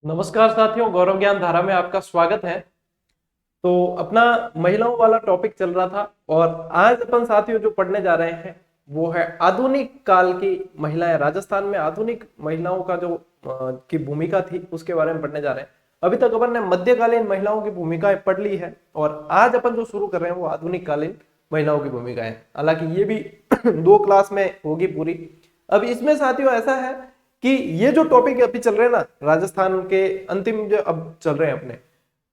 नमस्कार साथियों, गौरव ज्ञान धारा में आपका स्वागत है। तो अपना महिलाओं वाला टॉपिक चल रहा था और आज अपन साथियों जो पढ़ने जा रहे हैं वो है आधुनिक काल की महिलाएं। राजस्थान में आधुनिक महिलाओं का जो की भूमिका थी उसके बारे में पढ़ने जा रहे हैं। अभी तक अपन ने मध्यकालीन महिलाओं की भूमिका पढ़ ली है और आज अपन जो शुरू कर रहे हैं वो आधुनिक कालीन महिलाओं की भूमिका है। हालांकि ये भी दो क्लास में होगी पूरी। अब इसमें साथियों ऐसा है कि ये जो टॉपिक अभी चल रहे हैं ना, राजस्थान के अंतिम जो अब चल रहे हैं अपने,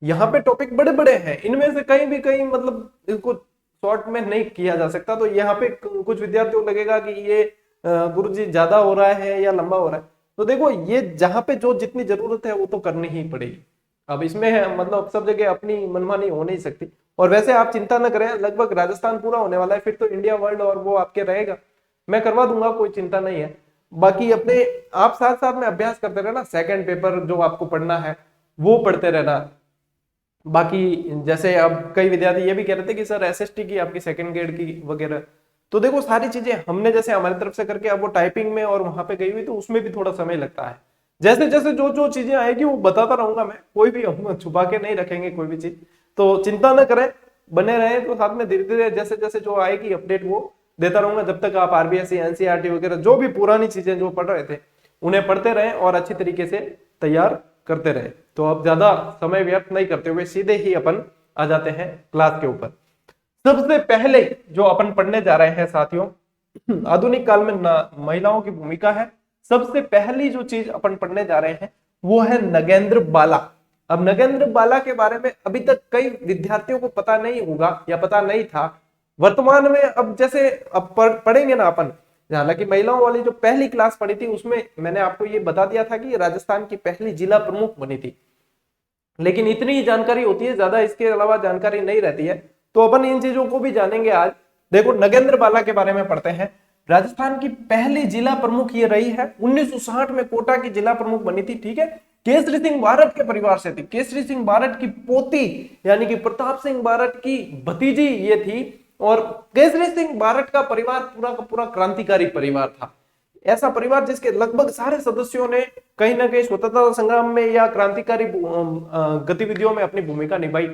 यहाँ पे टॉपिक बड़े बड़े हैं। इनमें से कहीं भी कहीं मतलब इसको शॉर्ट में नहीं किया जा सकता। तो यहाँ पे कुछ विद्यार्थियों को लगेगा कि ये गुरुजी ज्यादा हो रहा है या लंबा हो रहा है। तो देखो, ये जहाँ पे जो जितनी जरूरत है वो तो करनी ही पड़ेगी। अब इसमें है मतलब सब जगह अपनी मनमानी हो नहीं सकती। और वैसे आप चिंता न करें, लगभग राजस्थान पूरा होने वाला है, फिर तो इंडिया वर्ल्ड और वो आपके रहेगा। मैं करवा दूंगा, कोई चिंता नहीं है। बाकी अपने आप साथ साथ में अभ्यास करते रहना। सेकंड पेपर जो आपको पढ़ना है वो पढ़ते रहना। बाकी जैसे अब कई विद्यार्थी ये भी कह रहे थे कि सर एसएसटी की आपकी सेकंड ग्रेड की वगैरह, तो देखो सारी चीजें हमने जैसे हमारी तरफ से करके अब वो टाइपिंग में और वहां पे गई हुई, तो उसमें भी थोड़ा समय लगता है। जैसे जैसे जो जो चीजें आएगी वो बताता रहूंगा मैं, कोई भी हम छुपा के नहीं रखेंगे कोई भी चीज। तो चिंता न करें, बने रहे तो साथ में धीरे धीरे जैसे जैसे जो आएगी अपडेट वो देता रहूंगा। जब तक आप आरबीएससी एनसीईआरटी वगैरह जो भी पुरानी चीजें जो पढ़ रहे थे उन्हें पढ़ते रहें और अच्छी तरीके से तैयार करते रहे। तो अब ज्यादा समय व्यर्थ नहीं करते हुए सीधे ही अपन आ जाते हैं क्लास के ऊपर। सबसे पहले जो अपन पढ़ने जा रहे हैं साथियों, आधुनिक काल में महिलाओं की भूमिका है। सबसे पहली जो चीज अपन पढ़ने जा रहे हैं वो है नगेंद्र बाला। अब नगेंद्र बाला के बारे में अभी तक कई विद्यार्थियों को पता नहीं होगा या पता नहीं था। वर्तमान में अब जैसे अब पढ़ेंगे ना अपन, हालांकि महिलाओं वाली जो पहली क्लास पढ़ी थी उसमें मैंने आपको ये बता दिया था कि राजस्थान की पहली जिला प्रमुख बनी थी। लेकिन इतनी ही जानकारी होती है, ज्यादा इसके अलावा जानकारी नहीं रहती है। तो अपन इन चीजों को भी जानेंगे आज। देखो, नगेंद्र बाला के बारे में पढ़ते हैं। राजस्थान की पहली जिला प्रमुख ये रही है। 1960 में कोटा की जिला प्रमुख बनी थी। ठीक है, केसरी सिंह बारठ के परिवार से थी। केसरी सिंह बारठ की पोती यानी कि प्रताप सिंह बारठ की भतीजी ये थी। और केसरी सिंह बारठ का परिवार पूरा का पूरा क्रांतिकारी परिवार था। ऐसा परिवार जिसके लगभग सारे सदस्यों ने कहीं ना कहीं स्वतंत्रता संग्राम में या क्रांतिकारी गतिविधियों में अपनी भूमिका निभाई।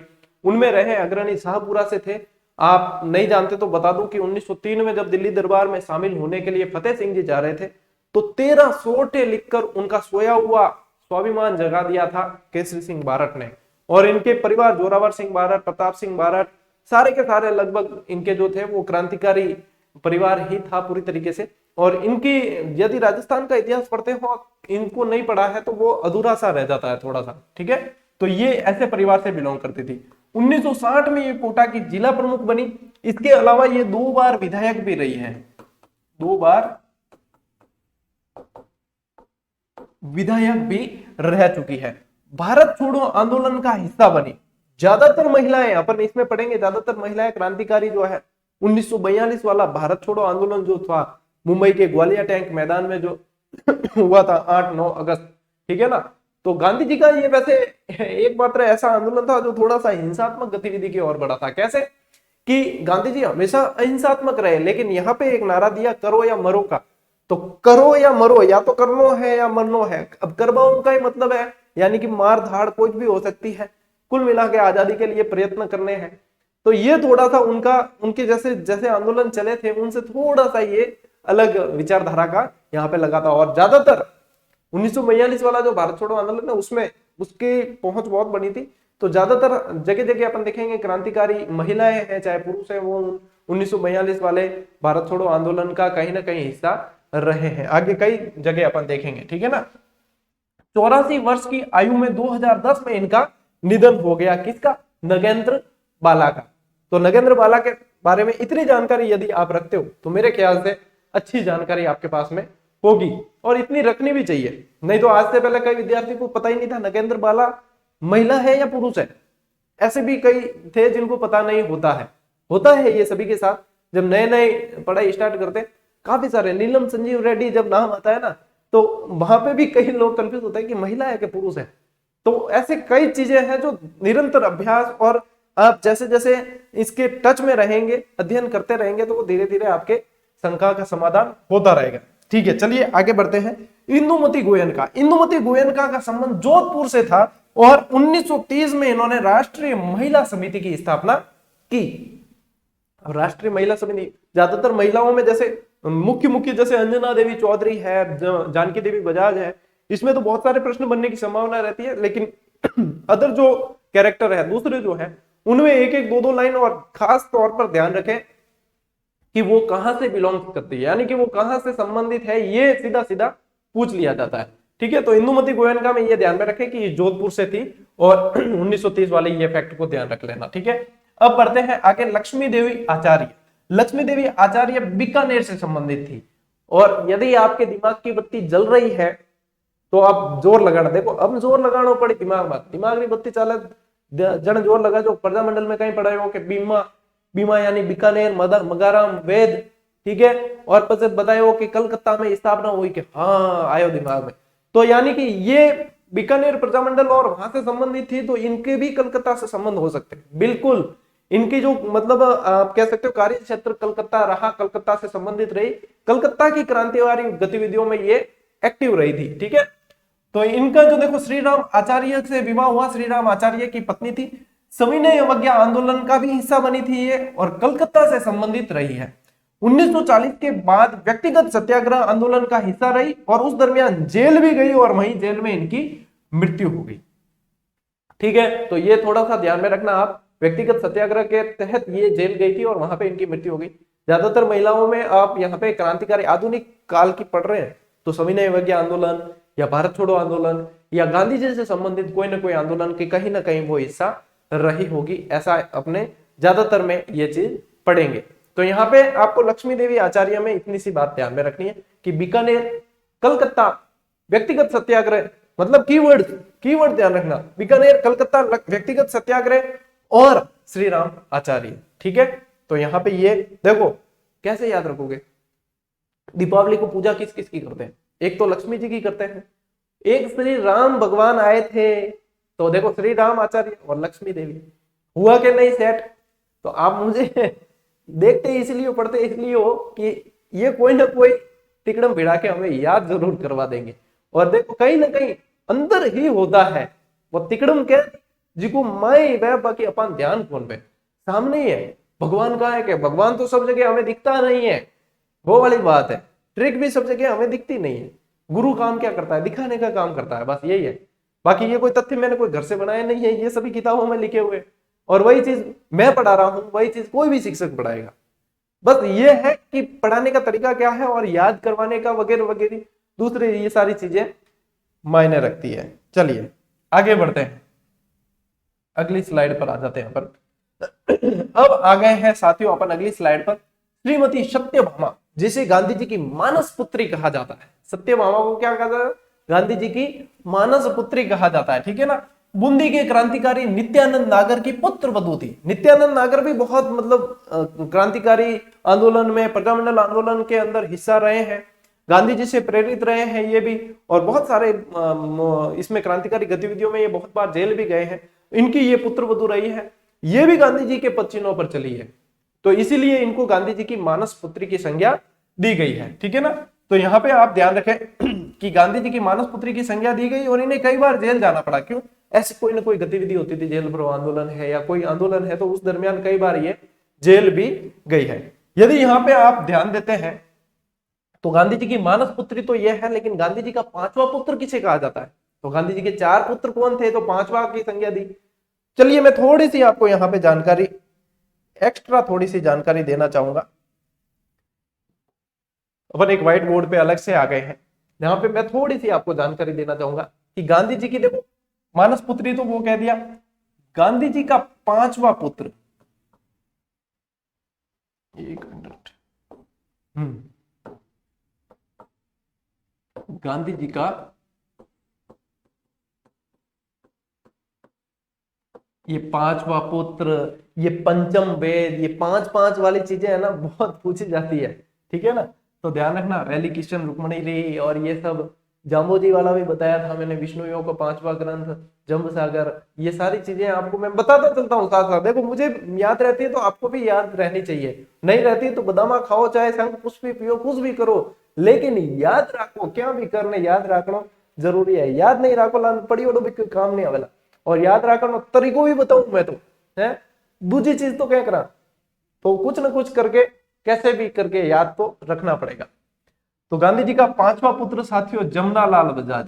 उनमें रहे अग्रणी शाहपुरा से थे। आप नहीं जानते तो बता दूं कि 1903 में जब दिल्ली दरबार में शामिल होने के लिए फतेह सिंह जी जा रहे थे तो 13 सोटे लिखकर उनका सोया हुआ स्वाभिमान जगा दिया था केसरी सिंह बारठ ने। और इनके परिवार जोरावर सिंह बारठ, प्रताप सिंह बारठ, सारे के सारे लगभग इनके जो थे वो क्रांतिकारी परिवार ही था पूरी तरीके से। और इनकी यदि राजस्थान का इतिहास पढ़ते हो, इनको नहीं पढ़ा है तो वो अधूरा सा रह जाता है थोड़ा सा। ठीक है, तो ये ऐसे परिवार से बिलोंग करती थी। 1960 में ये कोटा की जिला प्रमुख बनी। इसके अलावा ये 2 बार विधायक भी रही है। 2 बार विधायक भी रह चुकी है। भारत छोड़ो आंदोलन का हिस्सा बनी। ज्यादातर महिलाएं, अपन इसमें पढ़ेंगे, ज्यादातर महिलाएं क्रांतिकारी जो है 1942 वाला भारत छोड़ो आंदोलन जो था मुंबई के ग्वालियर टैंक मैदान में जो हुआ था 8-9 अगस्त। ठीक है ना, तो गांधी जी का ये वैसे एक मात्र ऐसा आंदोलन था जो थोड़ा सा हिंसात्मक गतिविधि की ओर बढ़ा था। कैसे कि गांधी जी हमेशा अहिंसात्मक रहे, लेकिन यहाँ पे एक नारा दिया, करो या मरो का। तो करो या मरो, या तो करनो है या मरनो है। अब करवाओ का ही मतलब है यानी कि मार धाड़ कुछ भी हो सकती है। कुल मिला के आजादी के लिए प्रयत्न करने हैं। तो ये थोड़ा सा उनका, उनके जैसे जैसे आंदोलन चले थे उनसे थोड़ा सा ये अलग विचारधारा का यहाँ पे लगा था। और ज्यादातर 1942 वाला जो भारत छोड़ो आंदोलन है उसमें उसकी पहुंच बहुत बड़ी थी। तो ज्यादातर जगह जगह अपन देखेंगे क्रांतिकारी महिलाएं हैं चाहे पुरुष हैं, वो 1942 वाले भारत छोड़ो आंदोलन का कहीं ना कहीं हिस्सा रहे हैं। आगे कई जगह अपन देखेंगे। ठीक है ना, 84 वर्ष की आयु में 2010 में इनका निधन हो गया। किसका? नगेंद्र बाला का। तो नगेंद्र बाला के बारे में इतनी जानकारी यदि आप रखते हो तो मेरे ख्याल से अच्छी जानकारी आपके पास में होगी, और इतनी रखनी भी चाहिए। नहीं तो आज से पहले कई विद्यार्थी को पता ही नहीं था नगेंद्र बाला महिला है या पुरुष है। ऐसे भी कई थे जिनको पता नहीं होता है ये सभी के साथ। जब नए नए पढ़ाई स्टार्ट करते काफी सारे, नीलम संजीव रेड्डी जब नाम आता है ना तो वहां पे भी कई लोग कंफ्यूज होते हैं कि महिला है कि पुरुष है। तो ऐसे कई चीजें हैं जो निरंतर अभ्यास और आप जैसे जैसे इसके टच में रहेंगे, अध्ययन करते रहेंगे, तो वो धीरे धीरे आपके शंका का समाधान होता रहेगा। ठीक है, चलिए आगे बढ़ते हैं। इंदुमती गोयनका का संबंध जोधपुर से था और 1930 में इन्होंने राष्ट्रीय महिला समिति की स्थापना की। राष्ट्रीय महिला समिति ज्यादातर महिलाओं में जैसे मुख्य जैसे अंजना देवी चौधरी है, जानकी देवी बजाज है, इसमें तो बहुत सारे प्रश्न बनने की संभावना रहती है, लेकिन अदर जो कैरेक्टर है दूसरे जो है उनमें एक एक दो लाइन और खास तौर पर ध्यान रखें कि वो कहां से बिलोंग करती है, यानी कि वो कहां से संबंधित है, ये सीधा सीधा पूछ लिया जाता है। ठीक है, तो इंदुमती गोयनका में ये ध्यान में रखें कि जोधपुर से थी और 1930 वाले ये फैक्ट को ध्यान रख लेना। ठीक है, अब बढ़ते हैं आगे। लक्ष्मी देवी आचार्य बीकानेर से संबंधित थी, और यदि आपके दिमाग की बत्ती जल रही है तो आप जोर लगाना। देखो अब जोर लगाना पड़े दिमाग की बत्ती चाले जन जोर लगा, जो प्रजामंडल में कहीं पढ़ा हो कि बीमा यानी बीकानेर, मगाराम, वेद। ठीक है, और पछत बताया कि कलकत्ता में स्थापना हुई, कि हाँ आयो दिमाग में, तो यानी कि ये बीकानेर प्रजामंडल और वहां से संबंधित थी, तो इनके भी कलकत्ता से संबंध हो सकते हैं। बिल्कुल, इनकी जो मतलब आप कह सकते हो कार्य क्षेत्र कलकत्ता रहा, कलकत्ता से संबंधित रही, कलकत्ता की क्रांतिकारी गतिविधियों में ये एक्टिव रही थी। ठीक है, तो इनका जो देखो श्री राम आचार्य से विवाह हुआ, श्री राम आचार्य की पत्नी थी, सविनय अवज्ञा आंदोलन का भी हिस्सा बनी थी ये, और कलकत्ता से संबंधित रही है। 1940 के बाद व्यक्तिगत सत्याग्रह आंदोलन का हिस्सा रही और उस दरमियान जेल भी गई और वहीं जेल में इनकी मृत्यु हो गई। ठीक है, तो ये थोड़ा सा ध्यान में रखना आप, व्यक्तिगत सत्याग्रह के तहत ये जेल गई थी और वहां पे इनकी मृत्यु हो गई। ज्यादातर महिलाओं में आप यहाँ पे क्रांतिकारी आधुनिक काल की पढ़ रहे हैं तो सविनय अवज्ञा आंदोलन या भारत छोड़ो आंदोलन या गांधी जी से संबंधित कोई ना कोई आंदोलन की कहीं ना कहीं वो हिस्सा रही होगी, ऐसा अपने ज्यादातर में ये चीज पढ़ेंगे। तो यहाँ पे आपको लक्ष्मी देवी आचार्य में इतनी सी बात ध्यान में रखनी है कि बीकानेर, कलकत्ता, व्यक्तिगत सत्याग्रह, मतलब कीवर्ड ध्यान रखना, बीकानेर, कलकत्ता, व्यक्तिगत सत्याग्रह और श्री राम आचार्य। ठीक है, तो यहाँ पे ये देखो कैसे याद रखोगे। दीपावली को पूजा किस किस की करते हैं? एक तो लक्ष्मी जी की करते हैं, एक श्री राम भगवान आए थे, तो देखो श्री राम आचार्य और लक्ष्मी देवी। हुआ कि नहीं सेट? तो आप मुझे देखते इसलिए पढ़ते इसलिए हो कि ये कोई ना कोई तिकड़म भिड़ा के हमें याद जरूर करवा देंगे। और देखो कहीं ना कहीं अंदर ही होता है वो तिकड़म के जिको माई वह बाकी अपन ध्यान कौन पे सामने ही है। भगवान कहाँ है? कि भगवान तो सब जगह हमें दिखता नहीं है, वो वाली बात है। ट्रिक भी सब जगह हमें दिखती नहीं है। गुरु काम क्या करता है? दिखाने का काम करता है, बस यही है। बाकी ये कोई तथ्य मैंने कोई घर से बनाया नहीं है, ये सभी किताबों में लिखे हुए, और वही चीज मैं पढ़ा रहा हूं, वही चीज कोई भी शिक्षक पढ़ाएगा। बस ये है कि पढ़ाने का तरीका क्या है और याद करवाने का वगैरह वगैरह, दूसरे ये सारी चीजें मायने रखती है। चलिए आगे बढ़ते हैं, अगली स्लाइड पर आ जाते हैं अपन। अब आ गए हैं साथियों अपन अगली स्लाइड पर। श्रीमती सत्यभामा, जिसे गांधी जी की मानस पुत्री कहा जाता है। सत्यभामा को क्या कहा जाता है? गांधी जी की मानस पुत्री कहा जाता है। ठीक है ना। बूंदी के क्रांतिकारी नित्यानंद नागर की पुत्र वधू थी। नित्यानंद नागर भी बहुत मतलब क्रांतिकारी आंदोलन में, प्रजामंडल आंदोलन के अंदर हिस्सा रहे हैं, गांधी जी से प्रेरित रहे हैं ये भी, और बहुत सारे इसमें क्रांतिकारी गतिविधियों में ये बहुत बार जेल भी गए हैं। इनकी ये पुत्र वधू रही है, ये भी गांधी जी के पद चिन्हों पर चली है, तो इसीलिए इनको गांधी जी की मानस पुत्री की संज्ञा दी गई है। ठीक है ना। तो यहाँ पे आप ध्यान रखें कि गांधी जी की मानस पुत्री की संज्ञा दी गई और इन्हें कई बार जेल जाना पड़ा। क्यों? ऐसी कोई ना कोई गतिविधि होती थी, जेल भरो आंदोलन है या कोई आंदोलन है, तो उस दरमियान कई बार ये जेल भी गई है। यदि यहाँ पे आप ध्यान देते हैं तो गांधी जी की मानस पुत्री तो यह है, लेकिन गांधी जी का पांचवा पुत्र किसे कहा जाता है? तो गांधी जी के 4 पुत्र कौन थे, तो पांचवा की संज्ञा दी। चलिए मैं थोड़ी सी आपको यहाँ पे जानकारी, एक्स्ट्रा थोड़ी सी जानकारी देना चाहूंगा। अपन एक व्हाइट बोर्ड पे अलग से आ गए हैं, यहाँ पे मैं थोड़ी सी आपको जानकारी देना चाहूंगा कि गांधी जी की देखो मानस पुत्री तो वो कह दिया, गांधी जी का 5वां पुत्र, एक मिनट, गांधी जी का ये 5वां पुत्र, ये पंचम वेद, ये 5 वाली चीजें है ना, बहुत पूछी जाती है। ठीक है ना। तो ध्यान रखना, वैली किशन, रुक्मणी री और ये सब, जाम्बोजी वाला भी बताया था मैंने, विष्णु योग का 5वां ग्रंथ, जम्ब सागर, ये सारी चीजें आपको मैं बताता चलता हूँ साथ साथ। देखो मुझे याद रहती है तो आपको भी याद रहनी चाहिए, नहीं रहती तो बदामा खाओ, चाहे शंख पुष्पी पियो, कुछ भी करो, लेकिन याद रखो, क्या भी करने याद रखना जरूरी है। याद नहीं रखो लान पड़ी ओडो भी कोई काम नहीं आवेला। और याद रखना तरीको भी बताऊं मैं तो है, दूसरी चीज तो क्या करा, तो कुछ ना कुछ करके कैसे भी करके याद तो रखना पड़ेगा। तो गांधी जी का पांचवा पुत्र साथियों जमनालाल बजाज।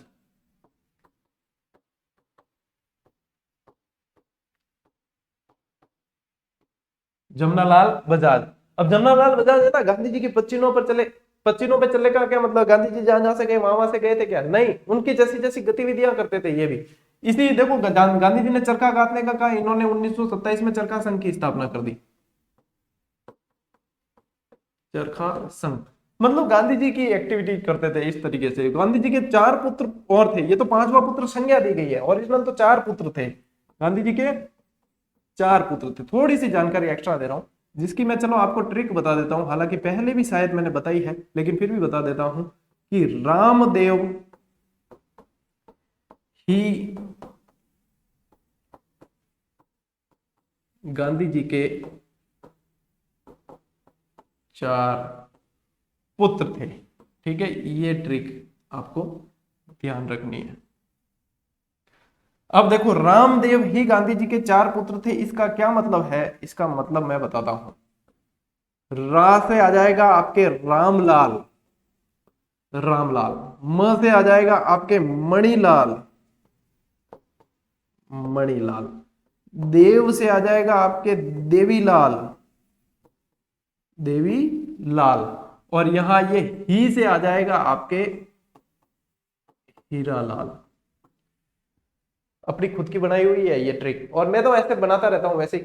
जमनालाल बजाज। अब जमनालाल बजाज है ना, गांधी जी की पच्चीनों पर चले। पच्चीनों पे चलने का क्या मतलब, गांधी जी जहां जहां से गए वहां से गए थे क्या, नहीं, उनकी जैसी जैसी गतिविधियां करते थे ये भी। इसी देखो गांधी जी ने चरखा कातने का कहा, इन्होंने 1927 में चरखा संघ की स्थापना कर दी। चरखा संघ मतलब गांधी जी की एक्टिविटी करते थे इस तरीके से। गांधी जी के चार पुत्र और थे, ये तो पांचवा पुत्र संज्ञा दी गई है, ओरिजिनल तो चार पुत्र थे गांधी जी के, चार पुत्र थे। थोड़ी सी जानकारी एक्स्ट्रा दे रहा हूं, जिसकी मैं चलो आपको ट्रिक बता देता हूं, हालांकि पहले भी शायद मैंने बताई है लेकिन फिर भी बता देता हूं कि रामदेव ही गांधी जी के चार पुत्र थे। ठीक है, ये ट्रिक आपको ध्यान रखनी है। अब देखो, रामदेव ही गांधी जी के चार पुत्र थे, इसका क्या मतलब है, इसका मतलब मैं बताता हूं। रा से आ जाएगा आपके रामलाल, रामलाल। म से आ जाएगा आपके मणिलाल, मणिलाल। देव से आ जाएगा आपके देवीलाल, देवीलाल। और यहां ये ही से आ जाएगा आपके हीरालाल। अपनी खुद की बनाई हुई है ये ट्रिक, और मैं तो ऐसे बनाता रहता हूं वैसे ही।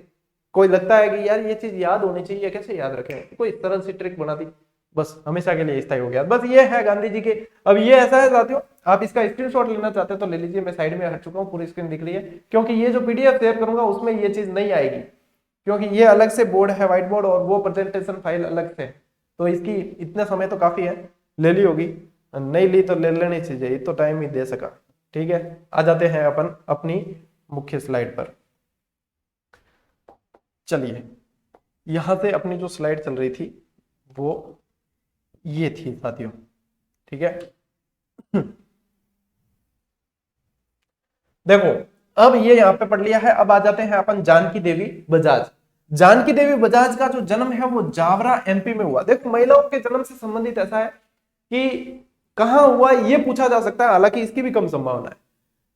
कोई लगता है कि यार ये चीज याद होनी चाहिए, कैसे याद रखें, कोई इस तरह से ट्रिक बना दी, बस हमेशा के लिए स्थायी हो गया। बस ये है गांधी जी के। अब ये ऐसा है साथियों, आप इसका स्क्रीनशॉट लेना चाहते हो तो ले लीजिए, मैं साइड में हट चुका हूँ, पूरी स्क्रीन दिख रही है। क्योंकि ये जो पीडीएफ शेयर करूंगा उसमें ये चीज नहीं आएगी, क्योंकि ये अलग से बोर्ड है, व्हाइट बोर्ड, और वो प्रेजेंटेशन फाइल अलग से। तो इसकी इतने समय तो काफी है, ले ली होगी, नहीं ली तो ले लेनी चाहिए, तो टाइम ही दे सका। ठीक है, आ जाते हैं अपन अपनी मुख्य स्लाइड पर। चलिए, यहां से अपनी जो स्लाइड चल रही थी वो ये थी साथियों। ठीक है, देखो अब ये यहां पे पढ़ लिया है। अब आ जाते हैं अपन जानकी देवी बजाज। जानकी देवी बजाज का जो जन्म है वो जावरा एमपी में हुआ। देखो, महिलाओं के जन्म से संबंधित ऐसा है कि कहां हुआ ये पूछा जा सकता है, हालांकि इसकी भी कम संभावना है,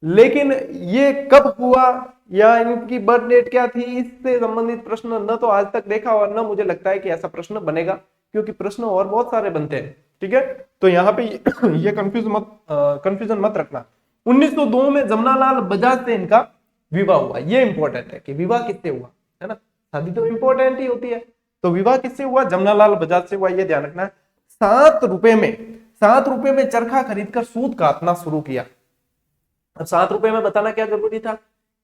लेकिन ये कब हुआ या इनकी बर्थ डेट क्या थी, इससे संबंधित प्रश्न न तो आज तक देखा और न मुझे लगता है कि ऐसा प्रश्न बनेगा, क्योंकि प्रश्न और बहुत सारे बनते हैं। ठीक है, तो यहाँ पे ये कंफ्यूजन मत रखना। 1902 में जमनालाल बजाज से इनका विवाह हुआ। ये इंपॉर्टेंट है कि विवाह किससे हुआ, है ना, शादी तो इंपॉर्टेंट ही होती है, तो विवाह किससे हुआ, जमनालाल बजाज से हुआ, ये ध्यान रखना है। 7 रुपए में चरखा खरीदकर सूत काटना शुरू किया। अब 7 रुपए में बताना क्या जरूरी था,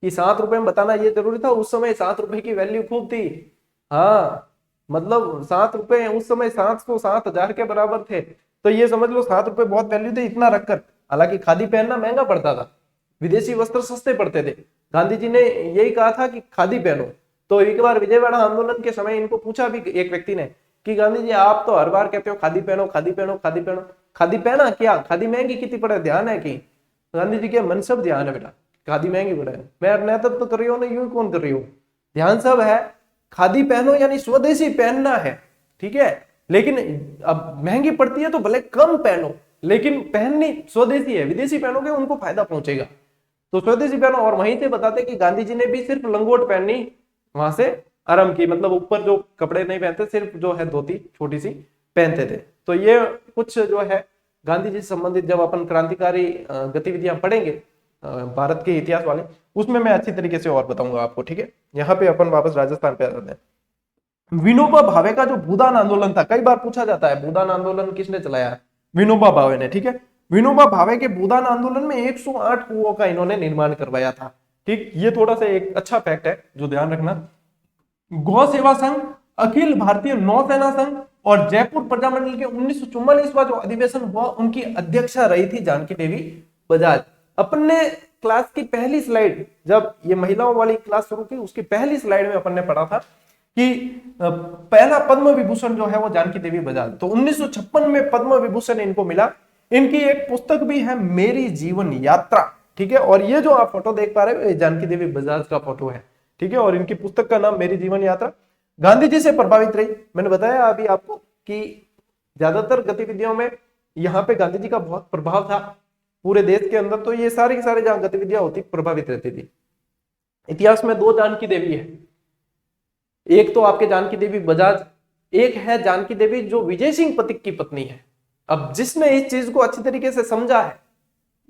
कि 7 रुपए में बताना ये जरूरी था, उस समय 7 रुपए की वैल्यू खूब थी। हाँ, मतलब 7 रुपए उस समय 707,000 के बराबर थे, तो ये समझ लो 7 रुपए बहुत वैल्यू थे इतना रखकर। हालांकि खादी पहनना महंगा पड़ता था, विदेशी वस्त्र सस्ते पड़ते थे। गांधी जी ने यही कहा था कि खादी पहनो। तो एक बार विजयवाड़ा आंदोलन के समय इनको पूछा भी एक व्यक्ति ने कि गांधी जी आप तो हर बार कहते हो खादी पहनो, खादी पहनो, खादी पहनो, खादी पहना क्या, खादी महंगी कितनी पड़े, ध्यान है कि गांधी जी के मन सब ध्यान है बेटा, खादी महंगी पड़े, मैं नेतृत्व तो कर रही हूँ ना, यूं कौन कर रही हूँ, ध्यान सब है। खादी पहनो यानी स्वदेशी पहनना है, ठीक है, लेकिन अब महंगी पड़ती है तो भले कम पहनो, लेकिन पहननी स्वदेशी है, विदेशी पहनोगे उनको फायदा पहुंचेगा, तो स्वदेशी पहनो। और वहीं से बताते कि गांधी जी ने भी सिर्फ लंगोट पहननी वहां से आरंभ की, मतलब ऊपर जो कपड़े नहीं पहनते, सिर्फ जो है धोती छोटी सी पहनते थे। तो ये कुछ जो है गांधी जी से संबंधित जब अपन क्रांतिकारी गतिविधियां पढ़ेंगे भारत के इतिहास वाले, उसमें मैं अच्छी तरीके से और बताऊंगा आपको। ठीक है, यहाँ पे अपन वापस राजस्थान पे आ जाते हैं। विनोबा भावे का जो भूदान आंदोलन था, कई बार पूछा जाता है भूदान आंदोलन किसने चलाया है, विनोबा भावे ने। ठीक है, विनोबा भावे के भूदान आंदोलन में 108 कुओं का इन्होंने निर्माण करवाया था। ठीक, ये थोड़ा सा एक अच्छा फैक्ट है जो ध्यान रखना। गौ सेवा संघ, अखिल भारतीय नौसेना संघ और जयपुर प्रजामंडल के 1944वां जो अधिवेशन हुआ उनकी अध्यक्षा रही थी जानकी देवी बजाज। अपन ने क्लास की पहली स्लाइड, जब ये महिलाओं वाली क्लास शुरू की, उसकी पहली स्लाइड में अपन ने पढ़ा था कि पहला पद्म विभूषण जो है वो जानकी देवी बजाज, तो 1956 में पद्म विभूषण इनको मिला। इनकी एक पुस्तक भी है, मेरी जीवन यात्रा, ठीक है। और ये जो आप फोटो देख पा रहे हो ये जानकी देवी बजाज का फोटो है, ठीक है। और इनकी पुस्तक का नाम मेरी जीवन यात्रा। गांधी जी से प्रभावित रही, मैंने बताया अभी आपको कि ज्यादातर गतिविधियों में यहाँ पे गांधी जी का बहुत प्रभाव था पूरे देश के अंदर, तो ये सारी सारी जहां गतिविधियां होती प्रभावित रहती थी। इतिहास में 2 जानकी देवी है, एक तो आपके जानकी देवी बजाज, एक है जानकी देवी जो विजय सिंह पथिक की पत्नी है। अब जिसने इस चीज को अच्छी तरीके से समझा है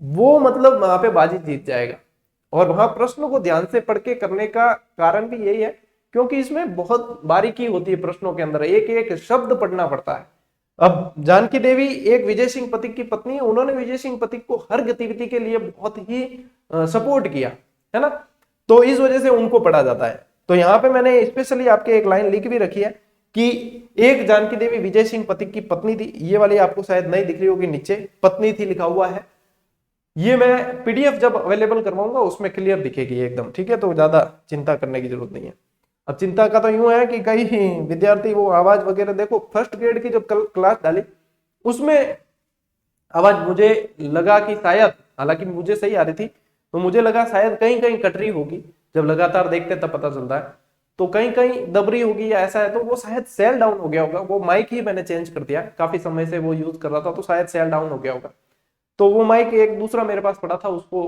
वो मतलब वहां पे बाजी जीत जाएगा। और वहां प्रश्नों को ध्यान से पढ़ के करने का कारण भी यही है क्योंकि इसमें बहुत बारीकी होती है प्रश्नों के अंदर, एक एक शब्द पढ़ना पड़ता है। अब जानकी देवी एक विजय सिंह पथिक की पत्नी है, उन्होंने विजय सिंह पथिक को हर गतिविधि के लिए बहुत ही सपोर्ट किया है ना, तो इस वजह से उनको पढ़ा जाता है। तो यहाँ पे मैंने स्पेशली आपके एक लाइन लिख भी रखी है कि एक जानकी देवी विजय सिंह पथिक की पत्नी थी, ये वाली आपको शायद नहीं दिख रही होगी, नीचे पत्नी थी लिखा हुआ है। ये मैं पीडीएफ जब अवेलेबल करवाऊंगा उसमें क्लियर दिखेगी एकदम, ठीक है, तो ज्यादा चिंता करने की जरूरत नहीं है। अब चिंता का तो यूं है कि कई विद्यार्थी वो आवाज वगैरह, देखो फर्स्ट ग्रेड की जो क्लास डाली उसमें आवाज मुझे लगा कि शायद, हालांकि मुझे सही आ रही थी, तो मुझे लगा शायद कहीं कहीं कट रही होगी, जब लगातार देखते तब पता चलता है, तो कहीं कहीं दब रही होगी या ऐसा है, तो वो शायद सेल डाउन हो गया होगा। वो माइक ही मैंने चेंज कर दिया, काफी समय से वो यूज कर रहा था, तो शायद सेल डाउन हो गया होगा। तो वो माइक एक दूसरा मेरे पास पड़ा था, उसको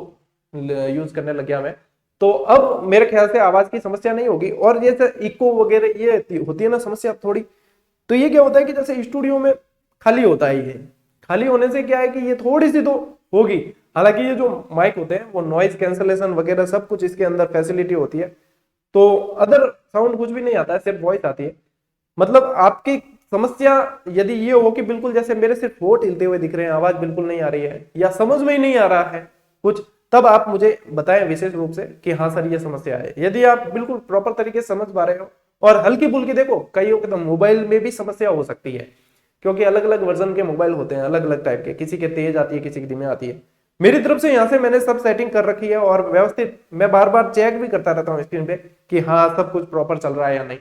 यूज करने लग गया मैं। तो अब मेरे ख्याल से आवाज की समस्या नहीं होगी। और जैसे इको वगैरह ये होती है ना समस्या थोड़ी, तो ये क्या होता है कि जैसे स्टूडियो में खाली होता है, ये खाली होने से क्या है कि ये थोड़ी सी तो होगी, हालांकि ये जो माइक होते हैं वो नॉइज कैंसलेशन वगैरह सब कुछ इसके अंदर फैसिलिटी होती है, तो अदर साउंड कुछ भी नहीं आता है, सिर्फ वॉइस आती है। मतलब आपकी समस्या यदि ये हो कि बिल्कुल जैसे मेरे सिर्फ होंठ हिलते हुए दिख रहे हैं, आवाज बिल्कुल नहीं आ रही है या समझ में ही नहीं आ रहा है कुछ, तब आप मुझे बताएं विशेष रूप से कि हाँ सर ये समस्या है। यदि आप बिल्कुल प्रॉपर तरीके से समझ पा रहे हो और हल्की फुल्की, देखो कईयों के तो मोबाइल में भी समस्या हो सकती है क्योंकि अलग अलग वर्जन के मोबाइल होते हैं, अलग अलग टाइप के, किसी के तेज आती है किसी की धीमे आती है। मेरी तरफ से यहाँ से मैंने सब सेटिंग कर रखी है और व्यवस्थित मैं बार बार चेक भी करता रहता हूँ स्क्रीन पे कि हाँ सब कुछ प्रॉपर चल रहा है या नहीं।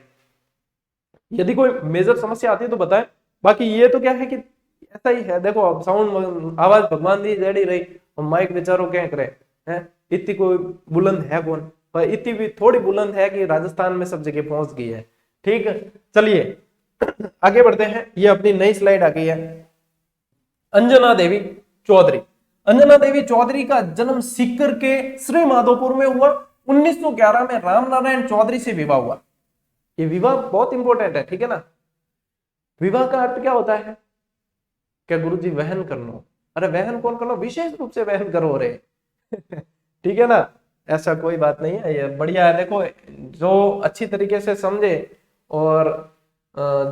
यदि कोई मेजर समस्या आती है तो बताएं। बाकी ये तो क्या है कि ऐसा ही है, देखो अब साउंड आवाज भगवान दी जड़ी रही और माइक बेचारों क्या करे हैं, इतनी कोई बुलंद है कौन, पर इतनी भी थोड़ी बुलंद है कि राजस्थान में सब जगह पहुंच गई है। ठीक है, चलिए आगे बढ़ते हैं। ये अपनी नई स्लाइड आ गई है। अंजना देवी चौधरी। अंजना देवी चौधरी का जन्म सीकर के श्री माधोपुर में हुआ। 1911 में राम नारायण चौधरी से विवाह हुआ। ये विवाह बहुत इंपॉर्टेंट है, ठीक है ना। विवाह का अर्थ क्या होता है? क्या गुरुजी वहन करना? अरे वहन कौन करना, विशेष रूप से वहन करो रे ठीक है ना, ऐसा कोई बात नहीं है, ये बढ़िया है। देखो जो अच्छी तरीके से समझे और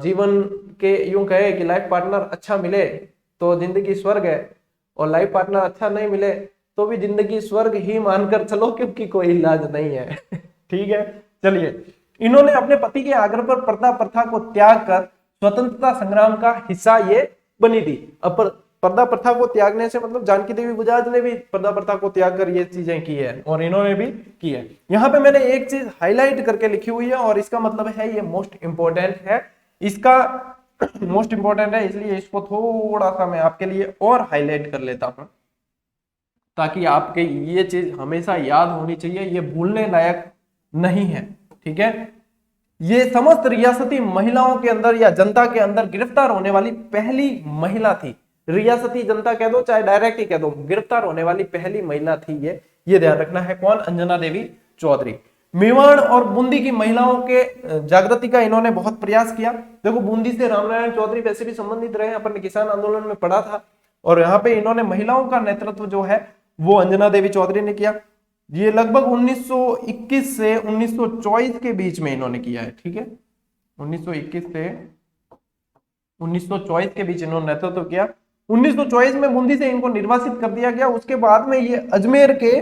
जीवन के यूं कहे कि लाइफ पार्टनर अच्छा मिले तो जिंदगी स्वर्ग है, और लाइफ पार्टनर अच्छा नहीं मिले तो भी जिंदगी स्वर्ग ही मानकर चलो क्योंकि कोई इलाज नहीं है ठीक है। चलिए, इन्होंने अपने पति के आग्रह पर पर्दा प्रथा को त्याग कर स्वतंत्रता संग्राम का हिस्सा ये बनी थी। अब पर्दा प्रथा को त्यागने से मतलब जानकी देवी बजाज ने भी पर्दा प्रथा को त्याग कर ये चीजें की है और इन्होंने भी की है। यहाँ पे मैंने एक चीज हाईलाइट करके लिखी हुई है और इसका मतलब है ये मोस्ट इंपॉर्टेंट है, इसका मोस्ट इंपॉर्टेंट है, इसलिए इसको थोड़ा सा मैं आपके लिए और हाईलाइट कर लेता हूं ताकि आपके ये चीज हमेशा याद होनी चाहिए, ये भूलने लायक नहीं है। ठीक है, ये समस्त रियासती महिलाओं के अंदर या जनता के अंदर गिरफ्तार होने वाली पहली महिला थी। रियासती जनता कह दो चाहे डायरेक्ट ही कह दो, गिरफ्तार होने वाली पहली महिला थी ये ध्यान रखना है। कौन? अंजना देवी चौधरी। मेवाड़ और बूंदी की महिलाओं के जागृति का इन्होंने बहुत प्रयास किया। देखो बूंदी से रामनारायण चौधरी वैसे भी संबंधित रहे, अपन ने किसान आंदोलन में पढ़ा था, और यहाँ पे इन्होंने महिलाओं का नेतृत्व जो है वो अंजना देवी चौधरी ने किया। ये लगभग 1921 से 1924 के बीच में इन्होंने किया है। ठीक है, 1921 से 1924 के बीच इन्होंने नेतृत्व किया। 1924 में बूंदी से इनको निर्वासित कर दिया गया। उसके बाद में ये अजमेर के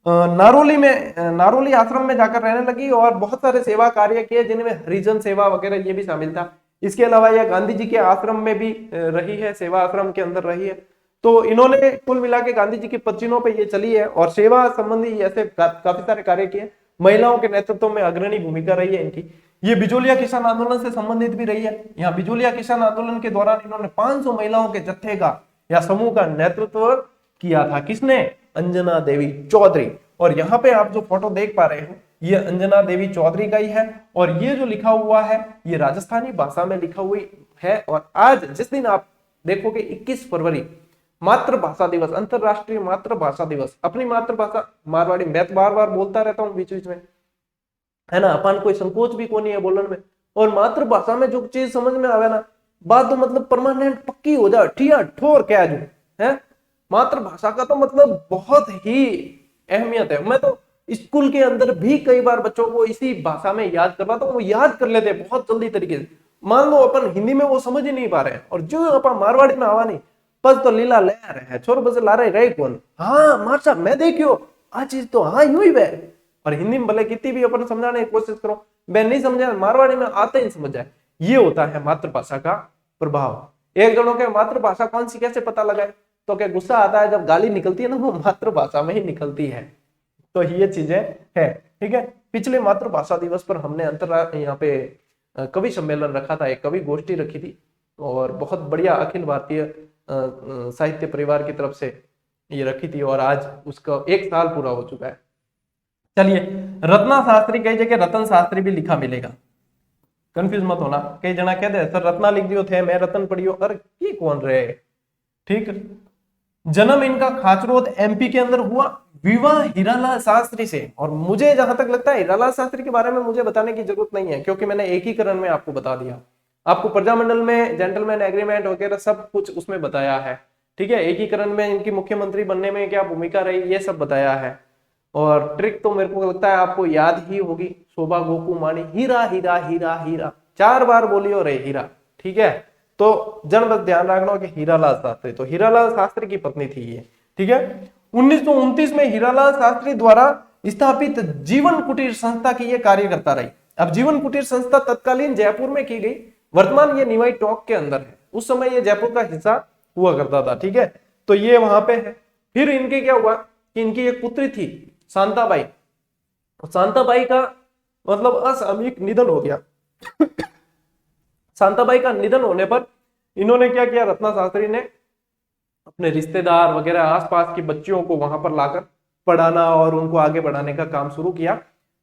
नारोली आश्रम में जाकर रहने लगी और बहुत सारे सेवा कार्य किए जिनमें हरिजन सेवा वगैरह ये भी शामिल था। इसके अलावा यह गांधी जी के आश्रम में भी रही है, सेवा आश्रम के अंदर रही है। तो इन्होंने कुल मिला के गांधी जी की पदचिन्हों पे ये चली है और सेवा संबंधी ऐसे काफी सारे कार्य किए। महिलाओं के नेतृत्व में अग्रणी भूमिका रही है इनकी। ये बिजोलिया किसान आंदोलन से संबंधित भी रही है। यहाँ बिजोलिया किसान आंदोलन के दौरान इन्होंने 500 महिलाओं के जत्थे का या समूह का नेतृत्व किया था। किसने? अंजना देवी चौधरी। और यहाँ पे आप जो फोटो देख पा रहे हो ये अंजना देवी चौधरी का ही है, और ये जो लिखा हुआ है ये राजस्थानी भाषा में लिखा हुई है। और आज जिस दिन आप देखोगे 21 फरवरी मातृभाषा दिवस, अंतरराष्ट्रीय मातृभाषा दिवस, अपनी मातृभाषा मारवाड़ी, मैं तो बार बार बोलता रहता हूँ बीच बीच में, है ना, अपन कोई संकोच भी कोई नहीं है बोलने में। और मातृभाषा में जो चीज समझ में आवे ना, बात तो मतलब परमानेंट पक्की हो जाए, ठिया ठोर कह दूं है। मातृभाषा का तो मतलब बहुत ही अहमियत है। मैं तो स्कूल के अंदर भी कई बार बच्चों को इसी भाषा में याद करवाता हूँ, वो याद कर लेते हैं बहुत जल्दी तरीके से। मान लो अपन हिंदी में वो समझ ही नहीं पा रहे हैं, और जो अपन मारवाड़ी में आवा नहीं, बस तो लीला ले रहे हैं, छोर बजे ला रहे कौन, हाँ मार साहब मैं देखियो आ चीज तो हाँ यूं ही वे। और हिंदी में भले कितनी भी अपन समझाने की कोशिश करो, मैं नहीं समझा, मारवाड़ी में आते ही समझ जाए। ये होता है मातृभाषा का प्रभाव। एक जनों के मातृभाषा कौन सी कैसे पता लगाए, तो क्या गुस्सा आता है जब गाली निकलती है ना, वो मातृभाषा में ही निकलती है। तो ये चीजें है, ठीक है। पिछले मातृभाषा दिवस पर हमने अंतरराष्ट्रीय यहाँ पे कवि सम्मेलन रखा था, एक कवि गोष्ठी रखी थी, और बहुत बढ़िया अखिल भारतीय साहित्य परिवार की तरफ से ये रखी थी, और आज उसका 1 साल पूरा हो चुका है। चलिए, रत्ना शास्त्री कई जगह रतन शास्त्री भी लिखा मिलेगा, कंफ्यूज मत होना। कई जना कहते हैं सर रत्ना लिख दियो थे, मैं रतन पढ़ियो, अरे ये कौन रहे, ठीक। जन्म इनका खाचरोद एमपी के अंदर हुआ, विवाह हीरालाल शास्त्री से। और मुझे जहां तक लगता है हीरालाल शास्त्री के बारे में मुझे बताने की जरूरत नहीं है, क्योंकि मैंने एकीकरण में आपको बता दिया, आपको प्रजामंडल में जेंटलमैन एग्रीमेंट वगैरह सब कुछ उसमें बताया है, ठीक है। एकीकरण में इनकी मुख्यमंत्री बनने में क्या भूमिका रही ये सब बताया है। और ट्रिक तो मेरे को लगता है आपको याद ही होगी, शोभा गोकू मानी हीरा हीरा हीरा हीरा 4 बार बोली और हीरा, ठीक है। तो जन बस ध्यान रखना कि हीरालाल शास्त्री, तो हीरालाल शास्त्री की पत्नी थी ये, ठीक है। 1929 में हीरालाल शास्त्री द्वारा स्थापित जीवन कुटीर संस्था की ये कार्य करता रही। अब जीवन कुटीर संस्था तत्कालीन जयपुर में की गई, वर्तमान ये निवाई टॉक के अंदर है, उस समय ये जयपुर का हिस्सा हुआ करता था, ठीक है। तो ये वहां पे है। फिर इनके क्या हुआ कि इनकी एक पुत्री थी शांताबाई, शांताबाई का मतलब असामयिक निधन हो गया। शांताबाई का निधन होने पर इन्होंने क्या किया, रत्ना शास्त्री ने अपने रिश्तेदार वगैरह आसपास की बच्चियों को वहां पर लाकर पढ़ाना और उनको आगे बढ़ाने का काम शुरू किया।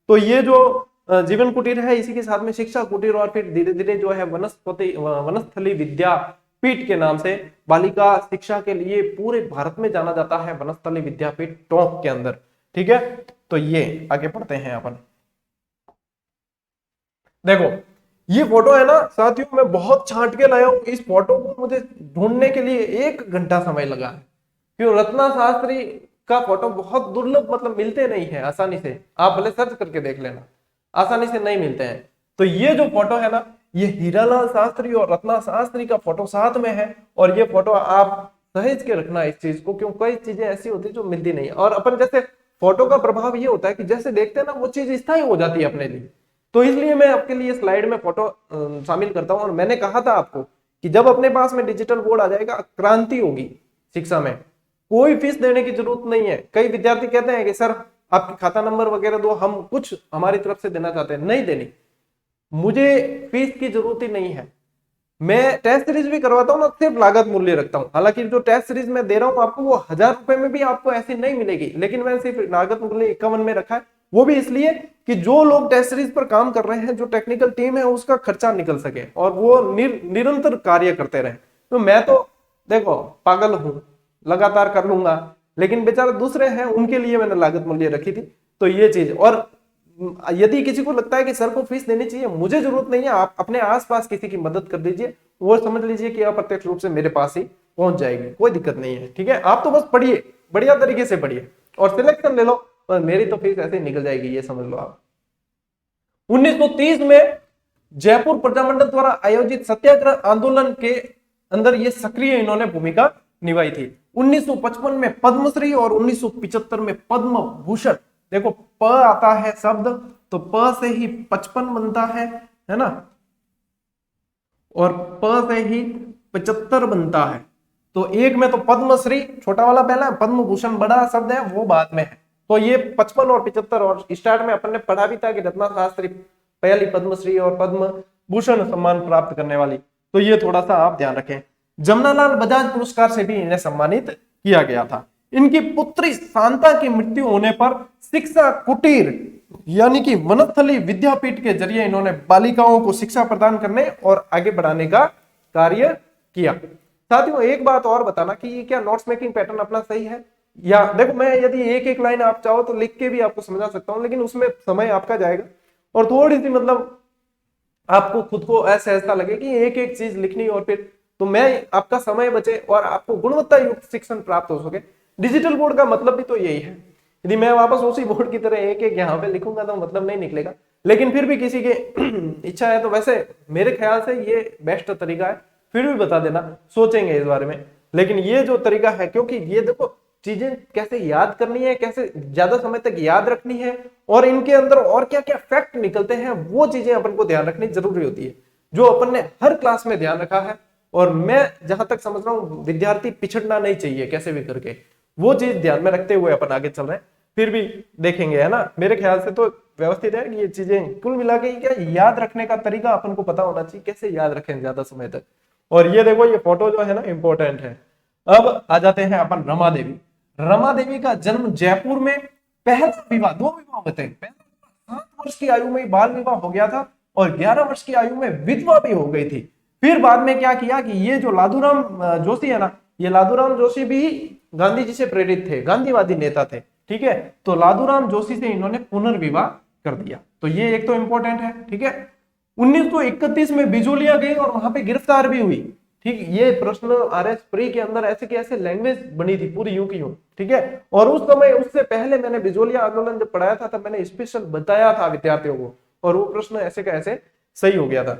तो ये जो जीवन कुटीर है इसी के साथ में शिक्षा कुटीर, और फिर धीरे धीरे जो है वनस्थली विद्यापीठ के नाम से बालिका शिक्षा के लिए पूरे भारत में जाना जाता है, वनस्थली विद्यापीठ टोंक के अंदर, ठीक है। तो ये आगे पढ़ते हैं अपन। देखो ये फोटो है ना साथियों, मैं बहुत छांट के लाया हूं, इस फोटो को मुझे ढूंढने के लिए 1 घंटा समय लगा है, क्यों रत्ना शास्त्री का फोटो बहुत दुर्लभ, मतलब मिलते नहीं है आसानी से, आप भले सर्च करके देख लेना, आसानी से नहीं मिलते हैं। तो ये जो फोटो है ना, ये हीरालाल शास्त्री और रत्ना शास्त्री का फोटो साथ में है, और ये फोटो आप सहेज के रखना इस चीज को, क्यों कई चीजें ऐसी होती है जो मिलती नहीं है। और अपन जैसे फोटो का प्रभाव ये होता है कि जैसे देखते हैं ना वो चीज स्थायी हो जाती है अपने लिए, तो इसलिए मैं आपके लिए स्लाइड में फोटो शामिल करता हूं। और मैंने कहा था आपको कि जब अपने पास में डिजिटल बोर्ड आ जाएगा क्रांति होगी शिक्षा में, कोई फीस देने की जरूरत नहीं है। कई विद्यार्थी कहते हैं कि सर आपके खाता नंबर वगैरह दो, हम कुछ हमारी तरफ से देना चाहते हैं, नहीं देनी, मुझे फीस की जरूरत ही नहीं है। मैं टेस्ट सीरीज भी करवाता हूँ ना, सिर्फ लागत मूल्य रखता हूँ। हालांकि जो टेस्ट सीरीज मैं दे रहा हूँ आपको वो 1000 रुपए में भी आपको ऐसी नहीं मिलेगी, लेकिन मैंने सिर्फ लागत मूल्य 51 में रखा है। वो भी इसलिए कि जो लोग टेस्ट सीरीज पर काम कर रहे हैं, जो टेक्निकल टीम है, उसका खर्चा निकल सके और वो निरंतर कार्य करते रहे। तो मैं तो देखो पागल हूं, लगातार कर लूंगा, लेकिन बेचारे दूसरे हैं, उनके लिए मैंने लागत मूल्य रखी थी। तो ये चीज, और यदि किसी को लगता है कि सर को फीस देनी चाहिए, मुझे जरूरत नहीं है, आप अपने आसपास किसी की मदद कर दीजिए, वो समझ लीजिए कि अप्रत्यक्ष रूप से मेरे पास ही पहुंच जाएगी, कोई दिक्कत नहीं है, ठीक है। आप तो बस पढ़िए, बढ़िया तरीके से पढ़िए और सिलेक्शन ले लो, और मेरी तो फीस ऐसे निकल जाएगी, ये समझ लो आप। 1930 में जयपुर प्रजामंडल द्वारा आयोजित सत्याग्रह आंदोलन के अंदर ये सक्रिय इन्होंने भूमिका निभाई थी। 1955 में पद्मश्री और 1975 में पद्म भूषण। देखो प आता है शब्द, तो प से ही 55 बनता है ना, और प से ही 75 बनता है। तो एक में तो पद्मश्री छोटा वाला पहला है, पद्म भूषण बड़ा शब्द है, वो बाद में है। तो ये 55 और 75, और स्टार्ट में अपन ने पढ़ा भी था कि रत्ना शास्त्री पहली पद्मश्री और पद्म भूषण सम्मान प्राप्त करने वाली। तो ये थोड़ा सा आप ध्यान रखें। जमनालाल बजाज पुरस्कार से भी इन्हें सम्मानित किया गया था। इनकी पुत्री शांता की मृत्यु होने पर शिक्षा कुटीर यानी कि वनस्थली विद्यापीठ के जरिए इन्होंने बालिकाओं को शिक्षा प्रदान करने और आगे बढ़ाने का कार्य किया। साथियों एक बात और बताना कि ये क्या नोट्स मेकिंग पैटर्न अपना सही है, या देखो मैं यदि एक एक लाइन आप चाहो तो लिख के भी आपको समझा सकता हूं, लेकिन उसमें समय आपका जाएगा और थोड़ी सी मतलब आपको खुद को ऐसा लगे कि एक एक चीज लिखनी, और फिर तो मैं आपका समय बचे और आपको गुणवत्ता युक्त शिक्षण प्राप्त हो सके। डिजिटल बोर्ड का मतलब भी तो यही है। यदि मैं वापस उसी बोर्ड की तरह एक एक यहाँ पे लिखूंगा तो मतलब नहीं निकलेगा, लेकिन फिर भी किसी के इच्छा है तो वैसे मेरे ख्याल से ये बेस्ट तरीका है। फिर भी बता देना, सोचेंगे इस बारे में। लेकिन ये जो तरीका है, क्योंकि ये देखो चीजें कैसे याद करनी है, कैसे ज्यादा समय तक याद रखनी है, और इनके अंदर और क्या क्या फैक्ट निकलते हैं, वो चीजें अपन को ध्यान रखनी जरूरी होती है, जो अपन ने हर क्लास में ध्यान रखा है। और मैं जहां तक समझ रहा हूं विद्यार्थी पिछड़ना नहीं चाहिए कैसे भी करके, वो चीज ध्यान में रखते हुए अपन आगे चल रहे हैं। फिर भी देखेंगे, है ना। मेरे ख्याल से तो व्यवस्थित है कि ये चीजें कुल मिला के क्या याद रखने का तरीका अपन को पता होना चाहिए, कैसे याद रखें ज्यादा समय तक। और ये देखो ये फोटो जो है ना इंपॉर्टेंट है। अब आ जाते हैं अपन रमा देवी। रमा देवी का जन्म जयपुर में, पहला विवाह, दो विवाह होते हैं, 7 वर्ष की आयु में बाल विवाह हो गया था और 11 वर्ष की आयु में विधवा भी हो गई थी। फिर बाद में क्या किया कि ये जो लादूराम जोशी है ना, ये लादूराम जोशी भी गांधी जी से प्रेरित थे, गांधीवादी नेता थे, ठीक है। तो लादूराम जोशी से इन्होंने पुनर्विवाह कर दिया। तो ये एक तो इंपॉर्टेंट है, ठीक है। 1931 में बिजोलिया गई और वहां पे गिरफ्तार भी हुई, ठीक। ये प्रश्न आरएस प्री के अंदर ऐसे की ऐसे लैंग्वेज बनी थी पूरी यूं की यूं, ठीक है। और उस समय उससे पहले मैंने बिजोलिया आंदोलन जब पढ़ाया था तब मैंने स्पेशल बताया था विद्यार्थियों को, और वो प्रश्न ऐसे का ऐसे सही हो गया था।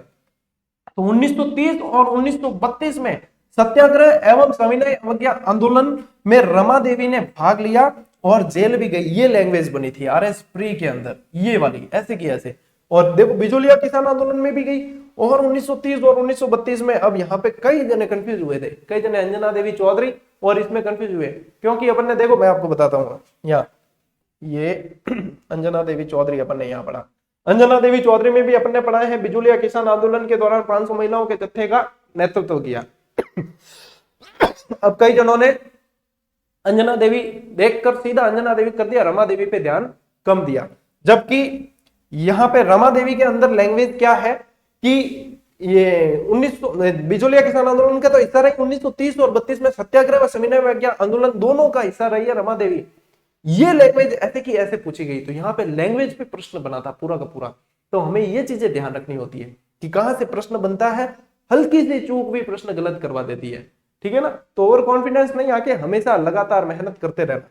तो 1930 और 1932 में सत्याग्रह एवं सविनय अवज्ञा आंदोलन में रमा देवी ने भाग लिया और जेल भी गई। ये लैंग्वेज बनी थी आरएस प्री के अंदर, ये वाली ऐसे की ऐसे। और देखो बिजोलिया किसान आंदोलन में भी गई। और 1930 और 1932 में अब यहाँ पे कई जने कंफ्यूज हुए थे, कई जने अंजना देवी चौधरी और इसमें कंफ्यूज हुए, क्योंकि अपन ने देखो मैं आपको बताता हूँ यहाँ ये अंजना देवी चौधरी अपन ने यहाँ पढ़ा। अंजना देवी चौधरी में भी अपन ने पढ़ा है बिजोलिया किसान आंदोलन के दौरान 500 महिलाओं के जत्थे का नेतृत्व किया। अब कई जनों ने अंजना देवी देखकर सीधा अंजना देवी कर दिया, रमा देवी पे ध्यान कम दिया। जबकि यहाँ पे रमा देवी के अंदर लैंग्वेज क्या है कि ये 1900 बिजोलिया किसान आंदोलन का तो हिस्सा रही, 1930 और 32 में सत्याग्रह व सविनय अवज्ञा आंदोलन दोनों का हिस्सा रही है रमा देवी। ये लैंग्वेज ऐसे की ऐसे पूछी गई, तो यहाँ पे लैंग्वेज पे प्रश्न बना था पूरा का पूरा। तो हमें ये चीजें ध्यान रखनी होती है कि कहां से प्रश्न बनता है, हल्की सी चूक भी प्रश्न गलत करवा देती है, ठीक है ना। तो ओवर कॉन्फिडेंस नहीं आके हमेशा लगातार मेहनत करते रहना।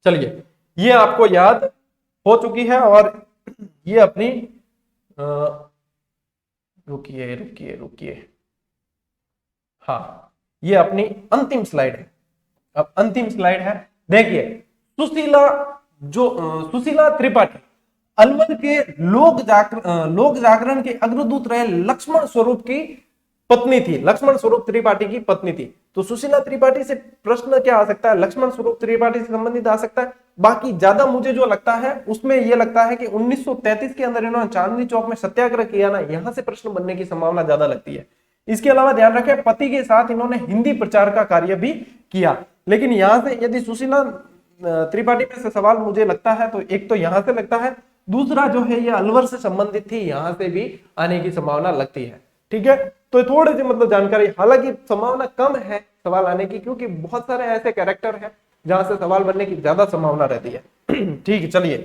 चलिए ये आपको याद हो चुकी है, और ये अपनी रुकिए रुकिए रुकिए, हाँ ये अपनी अंतिम स्लाइड है। अब अंतिम स्लाइड है, देखिए सुशीला त्रिपाठी अलवर के लोक जागरण के अग्रदूत रहे लक्ष्मण स्वरूप की पत्नी थी, लक्ष्मण स्वरूप त्रिपाठी की पत्नी थी। तो सुशीला त्रिपाठी से प्रश्न क्या आ सकता है, लक्ष्मण स्वरूप त्रिपाठी से संबंधित आ सकता है। बाकी ज्यादा मुझे जो लगता है उसमें यह लगता है कि 1933 के अंदर इन्होंने चांदनी चौक में सत्याग्रह किया ना, यहां से प्रश्न बनने की संभावना ज्यादा लगती है। इसके अलावा ध्यान रखें पति के साथ इन्होंने हिंदी प्रचार का कार्य भी किया। लेकिन यहां से यदि सुशीला त्रिपाठी में से सवाल मुझे लगता है तो एक तो यहां से लगता है, दूसरा जो है ये अलवर से संबंधित थी, यहां से भी आने की संभावना लगती है, ठीक है। तो थोड़ी सी मतलब जानकारी, हालांकि संभावना कम है सवाल आने की, क्योंकि बहुत सारे ऐसे कैरेक्टर हैं जहां से सवाल बनने की ज्यादा संभावना रहती है। ठीक है, चलिए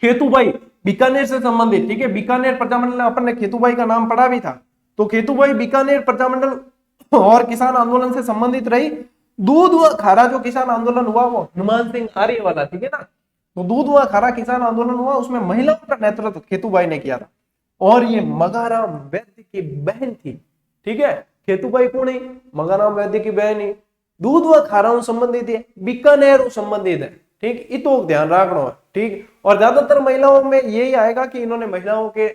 खेतूबाई बीकानेर से संबंधित, ठीक है। बीकानेर प्रजामंडल में अपन ने खेतूबाई का नाम पढ़ा भी था। तो खेतूबाई बीकानेर प्रजामंडल और किसान आंदोलन से संबंधित रही। दूध व खारा जो किसान आंदोलन हुआ वो हनुमान सिंह आर्य वाला, ठीक है ना। तो दूध व खारा किसान आंदोलन हुआ, उसमें महिलाओं का नेतृत्व खेतूबाई ने किया था, और ये मगाराम वैद्य की बहन थी, ठीक है। खेतूबाई कौन है, मगाराम वैद्य की बहन है। दूध व खारा संबंधित है, बीकानेर संबंधित है, ठीक। इतो ध्यान रखना है, ठीक। और ज्यादातर महिलाओं में यही आएगा कि इन्होंने महिलाओं के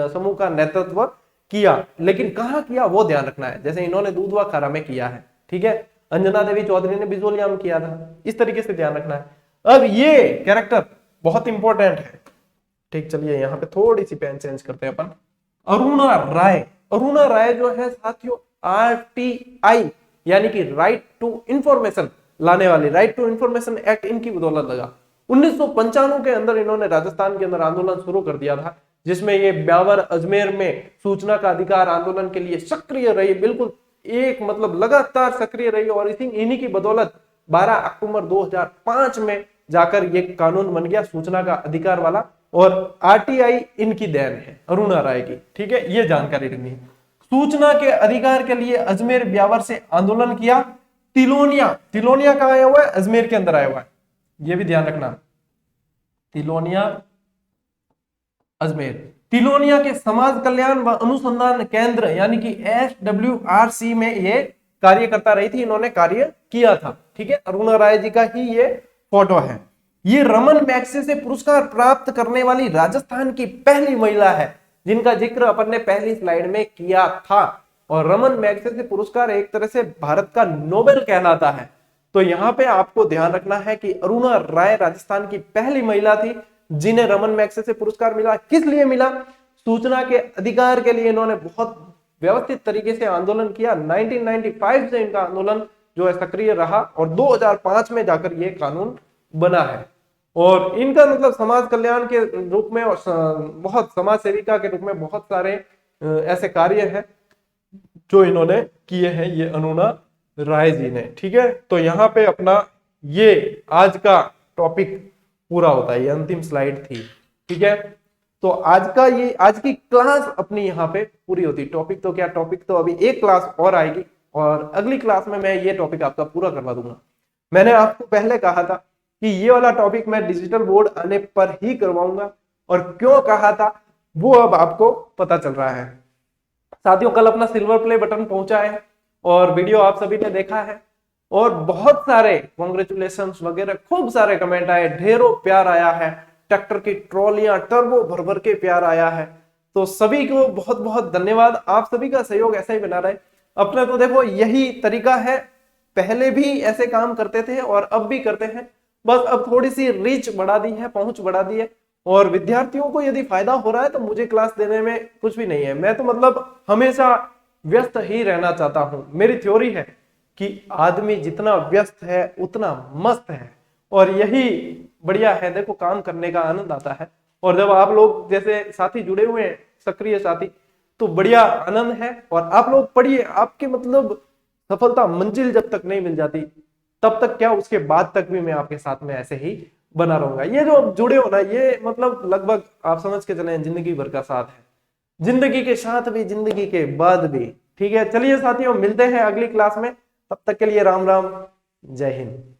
समूह का नेतृत्व किया, लेकिन कहाँ किया वो ध्यान रखना है। जैसे इन्होंने दूध व खारा में किया है, ठीक है। अंजना देवी चौधरी ने बिजोलिया में किया था, इस तरीके से ध्यान रखना है। अब ये कैरेक्टर बहुत इंपॉर्टेंट है, ठीक, चलिए यहाँ पे थोड़ी सी पेन चेंज करते हैं अपन। अरुणा राय, अरुणा राय जो है साथियों RTI यानी कि राइट टू इंफॉर्मेशन लाने वाली, राइट टू इंफॉर्मेशन एक्ट इनकी बदौलत लगा। 1995 के अंदर इन्होंने राजस्थान के अंदर आंदोलन शुरू कर दिया था, जिसमें ये ब्यावर अजमेर में सूचना का अधिकार आंदोलन के लिए सक्रिय रही, बिल्कुल एक मतलब लगातार सक्रिय रही। और इन्हीं की बदौलत 12 अक्टूबर 2005 में जाकर ये कानून बन गया सूचना का अधिकार वाला, और RTI इनकी देन है, अरुणा राय की। ठीक है, ये जानकारी रखनी है। सूचना के अधिकार के लिए अजमेर ब्यावर से आंदोलन किया। तिलोनिया, तिलोनिया कहाँ आया हुआ है? अजमेर के अंदर आया हुआ है, ये भी ध्यान रखना। तिलोनिया अजमेर, तिलोनिया के समाज कल्याण व अनुसंधान केंद्र यानी कि SWRC में ये कार्य करता रही थी, इन्होंने कार्य किया था। ठीक है, अरुणा राय जी का ही ये फोटो है। ये रमन मैग्सेसे से पुरस्कार प्राप्त करने वाली राजस्थान की पहली महिला है, जिनका जिक्र अपन ने पहली स्लाइड में किया था। और रमन मैग्सेसे पुरस्कार एक तरह से भारत का नोबेल कहलाता है। तो यहाँ पे आपको ध्यान रखना है कि अरुणा राय राजस्थान की पहली महिला थी जिन्हें रमन मैग्सेसे पुरस्कार मिला। किस लिए मिला? सूचना के अधिकार के लिए इन्होंने बहुत व्यवस्थित तरीके से आंदोलन किया। 1995 से इनका आंदोलन जो है सक्रिय रहा और 2005 में जाकर ये कानून बना है। और इनका मतलब समाज कल्याण के रूप में और बहुत समाज सेविका के रूप में बहुत सारे ऐसे कार्य हैं जो इन्होंने किए हैं, ये अरुणा राय जी ने। ठीक है, तो यहाँ पे अपना ये आज का टॉपिक पूरा होता है, ये अंतिम स्लाइड थी। ठीक है, तो आज की क्लास अपनी यहाँ पे पूरी होती है। टॉपिक तो क्या, टॉपिक तो अभी एक क्लास और आएगी और अगली क्लास में मैं ये टॉपिक आपका पूरा करवा दूंगा। मैंने आपको पहले कहा था कि ये वाला टॉपिक मैं डिजिटल बोर्ड आने पर ही करवाऊंगा, और क्यों कहा था वो अब आपको पता चल रहा है। साथियों, कल अपना सिल्वर प्ले बटन पहुंचा है और वीडियो आप सभी ने देखा है और बहुत सारे कांग्रेचुलेशंस वगैरह खूब सारे कमेंट आए, ढेरों प्यार आया है, ट्रैक्टर की ट्रॉलियां टर्बो भर भर के प्यार आया है। तो सभी को बहुत बहुत धन्यवाद, आप सभी का सहयोग ऐसा ही बना रहे। अपने तो देखो यही तरीका है, पहले भी ऐसे काम करते थे और अब भी करते हैं, बस अब थोड़ी सी रीच बढ़ा दी है, पहुंच बढ़ा दी है। और विद्यार्थियों को यदि फायदा हो रहा है तो मुझे क्लास देने में कुछ भी नहीं है, मैं तो मतलब हमेशा व्यस्त ही रहना चाहता हूं। मेरी थ्योरी है कि आदमी जितना व्यस्त है उतना मस्त है, और यही बढ़िया है। देखो, काम करने का आनंद आता है, और जब आप लोग जैसे साथी जुड़े हुए हैं, सक्रिय साथी, तो बढ़िया आनंद है। और आप लोग पढ़िए, आपके मतलब सफलता मंजिल जब तक नहीं मिल जाती तब तक क्या, उसके बाद तक भी मैं आपके साथ में ऐसे ही बना रहूंगा। ये जो जुड़े हो ना, ये मतलब लगभग आप समझ के चले जिंदगी भर का साथ है, जिंदगी के साथ भी जिंदगी के बाद भी। ठीक है, चलिए साथियों, मिलते हैं अगली क्लास में, तब तक के लिए राम राम, जय हिंद।